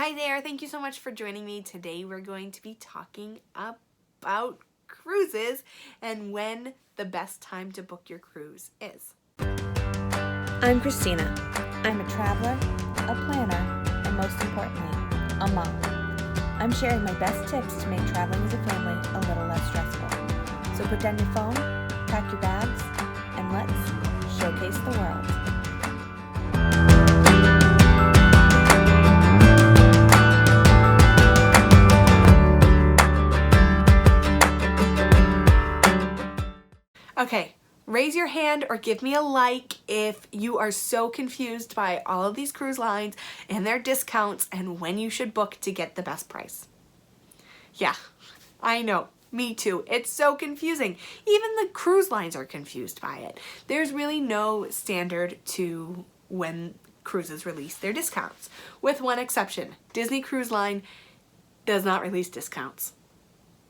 Hi there, thank you so much for joining me. Today we're going to be talking about cruises and when the best time to book your cruise is. I'm Christina. I'm a traveler, a planner, and most importantly, a mom. I'm sharing my best tips to make traveling as a family a little less stressful. So put down your phone, pack your bags, and let's showcase the world. Okay, raise your hand or give me a like if you are so confused by all of these cruise lines and their discounts and when you should book to get the best price. Yeah, I know. Me too. It's so confusing. Even the cruise lines are confused by it. There's really no standard to when cruises release their discounts, with one exception. Disney Cruise Line does not release discounts.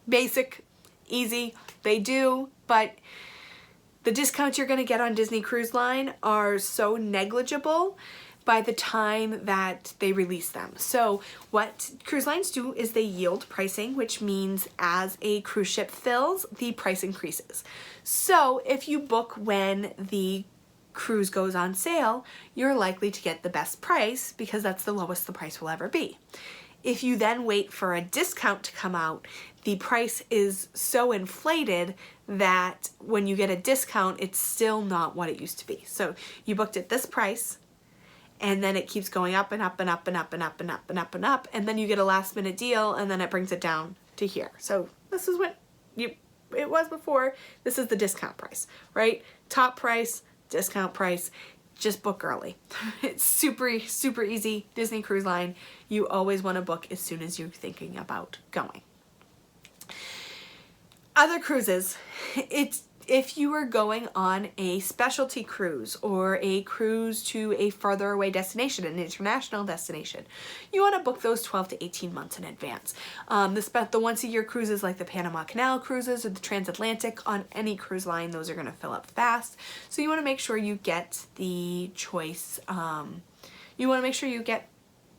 Basic, easy, they do, but the discounts you're going to get on Disney Cruise Line are so negligible by the time that they release them. So what cruise lines do is they yield pricing, which means as a cruise ship fills, the price increases. So if you book when the cruise goes on sale, you're likely to get the best price because that's the lowest the price will ever be. If you then wait for a discount to come out, the price is so inflated that when you get a discount, it's still not what it used to be. So you booked at this price, and then it keeps going up and up and up and up and up and up and up and up, and then you get a last minute deal, and then it brings it down to here. So this is what it was before. This is the discount price, right? Top price, discount price. Just book early. It's super, super easy. Disney Cruise Line, you always want to book as soon as you're thinking about going. Other cruises, if you are going on a specialty cruise or a cruise to a further away destination, an international destination, you want to book those 12 to 18 months in advance. The once-a-year cruises like the Panama Canal cruises or the transatlantic on any cruise line, those are going to fill up fast. So you want to make sure you get the choice. You want to make sure you get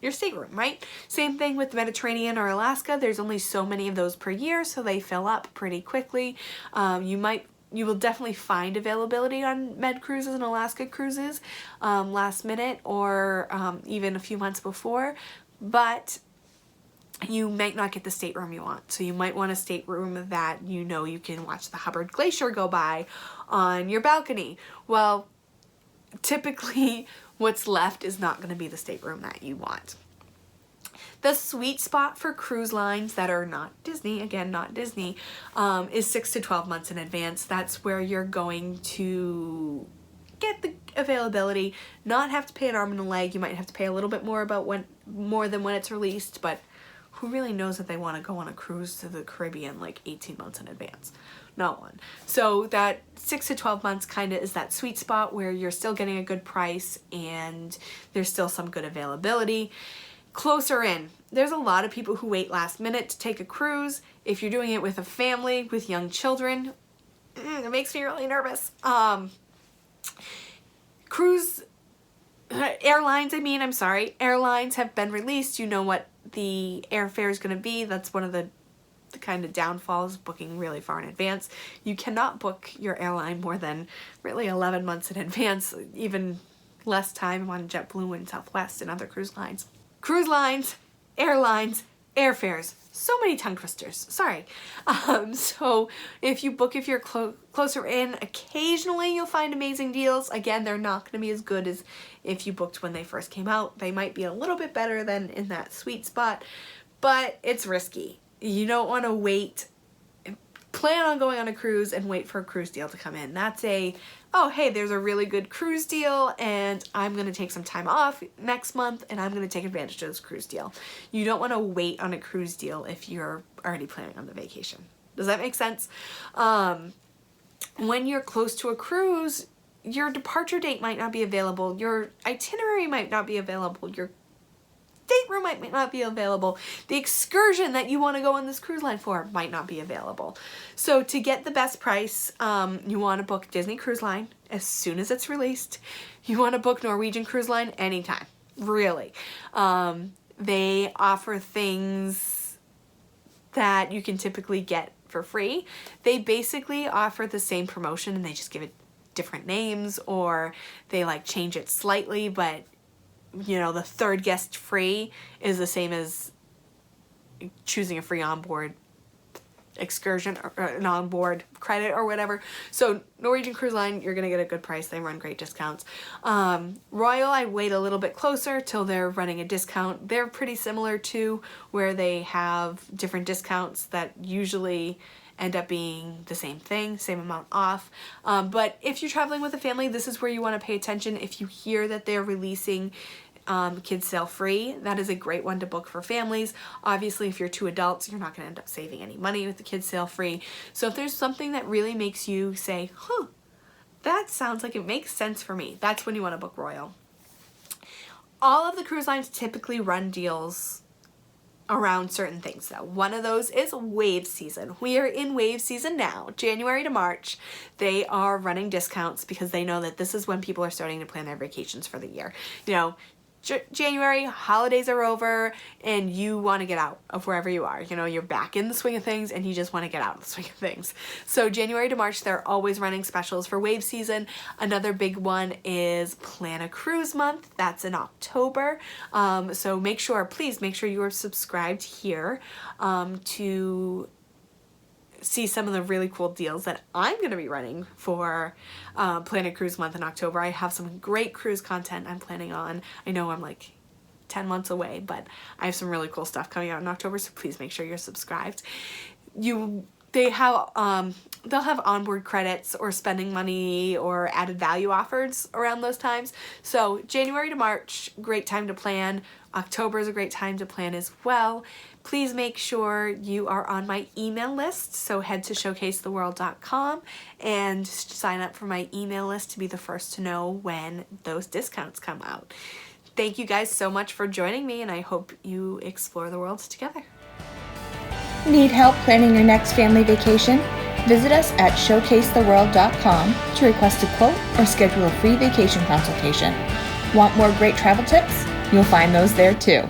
your stateroom, right? Same thing with the Mediterranean or Alaska. There's only so many of those per year, so they fill up pretty quickly. You will definitely find availability on Med cruises and Alaska cruises last minute or even a few months before, but you might not get the stateroom you want. So you might want a stateroom that you know you can watch the Hubbard Glacier go by on your balcony. Well, typically what's left is not going to be the stateroom that you want. The sweet spot for cruise lines that are not Disney, again, not Disney, is 6 to 12 months in advance. That's where you're going to get the availability, not have to pay an arm and a leg. You might have to pay a little bit more more than when it's released, but who really knows that they want to go on a cruise to the Caribbean like 18 months in advance? No one. So that 6 to 12 months kind of is that sweet spot where you're still getting a good price and there's still some good availability. Closer in, there's a lot of people who wait last minute to take a cruise. If you're doing it with a family, with young children, it makes me really nervous. Airlines have been released. You know what the airfare is going to be. That's one of the kind of downfalls of booking really far in advance. You cannot book your airline more than really 11 months in advance, even less time on JetBlue and Southwest and other cruise lines. Cruise lines, airlines, airfares, so many tongue twisters, sorry. So if you're closer in, occasionally you'll find amazing deals. Again, they're not going to be as good as if you booked when they first came out. They might be a little bit better than in that sweet spot, but it's risky. You don't want to wait, plan on going on a cruise and wait for a cruise deal to come in. That's oh, hey, there's a really good cruise deal and I'm going to take some time off next month and I'm going to take advantage of this cruise deal. You don't want to wait on a cruise deal if you're already planning on the vacation. Does that make sense? When you're close to a cruise, your departure date might not be available. Your itinerary might not be available. Your stateroom might not be available. The excursion that you want to go on this cruise line for might not be available. So to get the best price, you want to book Disney Cruise Line as soon as it's released. You want to book Norwegian Cruise Line anytime, really. They offer things that you can typically get for free. They basically offer the same promotion and they just give it different names, or they like change it slightly, but you know, the third guest free is the same as choosing a free onboard excursion or an onboard credit or whatever. So Norwegian Cruise Line, you're gonna get a good price. They run great discounts. Royal, I wait a little bit closer till they're running a discount. They're pretty similar to where they have different discounts that usually end up being the same thing, same amount off. But if you're traveling with a family, this is where you want to pay attention. If you hear that they're releasing kids sail free, that is a great one to book for families. Obviously, if you're two adults, you're not going to end up saving any money with the kids sail free. So if there's something that really makes you say, huh, that sounds like it makes sense for me, that's when you want to book Royal. All of the cruise lines typically run deals around certain things though. One of those is wave season. We are in wave season now, January to March. They are running discounts because they know that this is when people are starting to plan their vacations for the year. You know, January, holidays are over, and you want to get out of wherever you are. You know, you're back in the swing of things and you just want to get out of the swing of things. So January to March, they're always running specials for wave season. Another big one is Plan a Cruise Month. That's in October. So please make sure you are subscribed here to see some of the really cool deals that I'm going to be running for Planet Cruise Month in October. I have some great cruise content I'm planning on. I know I'm like 10 months away, but I have some really cool stuff coming out in October, so please make sure you're subscribed. They'll have onboard credits or spending money or added value offers around those times. So January to March, great time to plan. October is a great time to plan as well. Please make sure you are on my email list. So head to showcasetheworld.com and sign up for my email list to be the first to know when those discounts come out. Thank you guys so much for joining me, and I hope you explore the world together. Need help planning your next family vacation? Visit us at showcasetheworld.com to request a quote or schedule a free vacation consultation. Want more great travel tips? You'll find those there too.